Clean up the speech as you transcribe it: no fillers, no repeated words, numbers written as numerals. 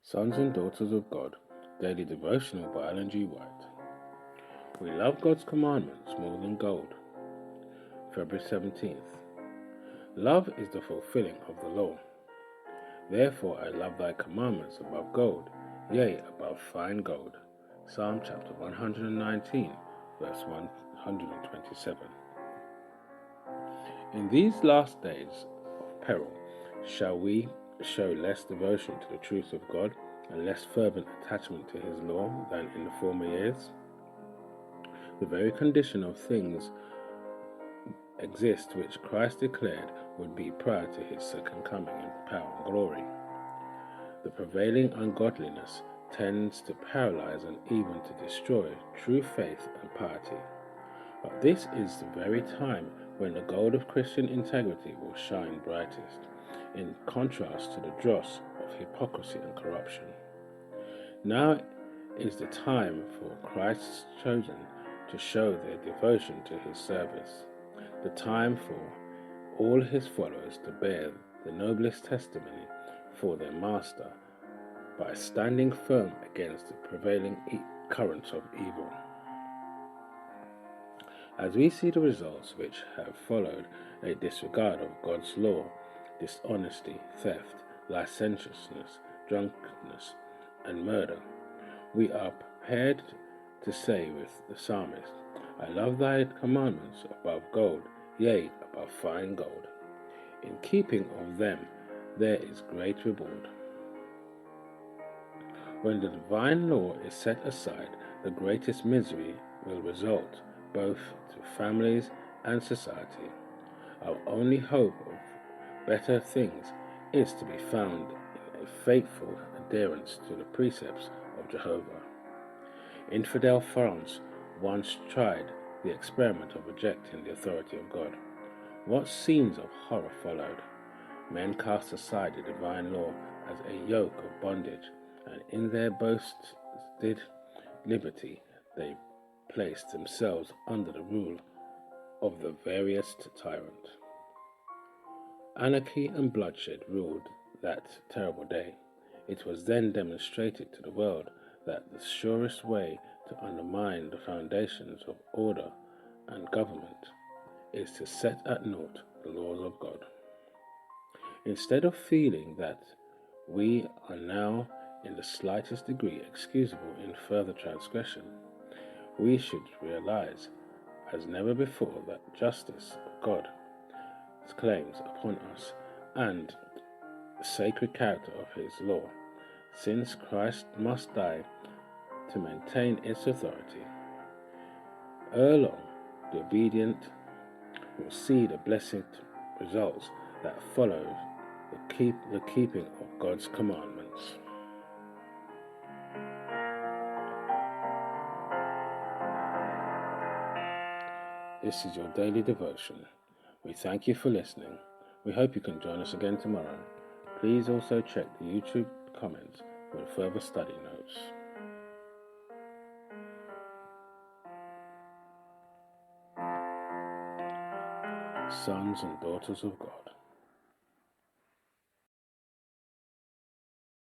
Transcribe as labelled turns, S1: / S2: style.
S1: Sons and Daughters of God, Daily Devotional by Ellen G. White. We love God's commandments more than gold. February 17th. Love is the fulfilling of the law. Therefore I love thy commandments above gold, yea, above fine gold. Psalm chapter 119, verse 127. In these last days of peril, shall we show less devotion to the truth of God and less fervent attachment to his law than in the former years? The very condition of things exist which Christ declared would be prior to his second coming in power and glory. The prevailing ungodliness tends to paralyze and even to destroy true faith and piety. But this is the very time when the gold of Christian integrity will shine brightest, in contrast to the dross of hypocrisy and corruption. Now is the time for Christ's chosen to show their devotion to his service, the time for all his followers to bear the noblest testimony for their Master by standing firm against the prevailing currents of evil. As we see the results which have followed a disregard of God's law, dishonesty, theft, licentiousness, drunkenness, and murder, we are prepared to say with the psalmist, I love thy commandments above gold, yea, above fine gold. In keeping of them there is great reward. When the divine law is set aside, the greatest misery will result both to families and society. Our only hope of better things is to be found in a faithful adherence to the precepts of Jehovah. Infidel France once tried the experiment of rejecting the authority of God. What scenes of horror followed? Men cast aside the divine law as a yoke of bondage, and in their boasted liberty they placed themselves under the rule of the veriest tyrant. Anarchy and bloodshed ruled that terrible day. It was then demonstrated to the world that the surest way to undermine the foundations of order and government is to set at naught the laws of God. Instead of feeling that we are now in the slightest degree excusable in further transgression, we should realize as never before that justice of God claims upon us and the sacred character of his law, since Christ must die to maintain its authority. Ere long, the obedient will see the blessed results that follow the keeping of God's commandments. This is your daily devotion. We thank you for listening. We hope you can join us again tomorrow. Please also check the YouTube comments for further study notes. Sons and Daughters of God.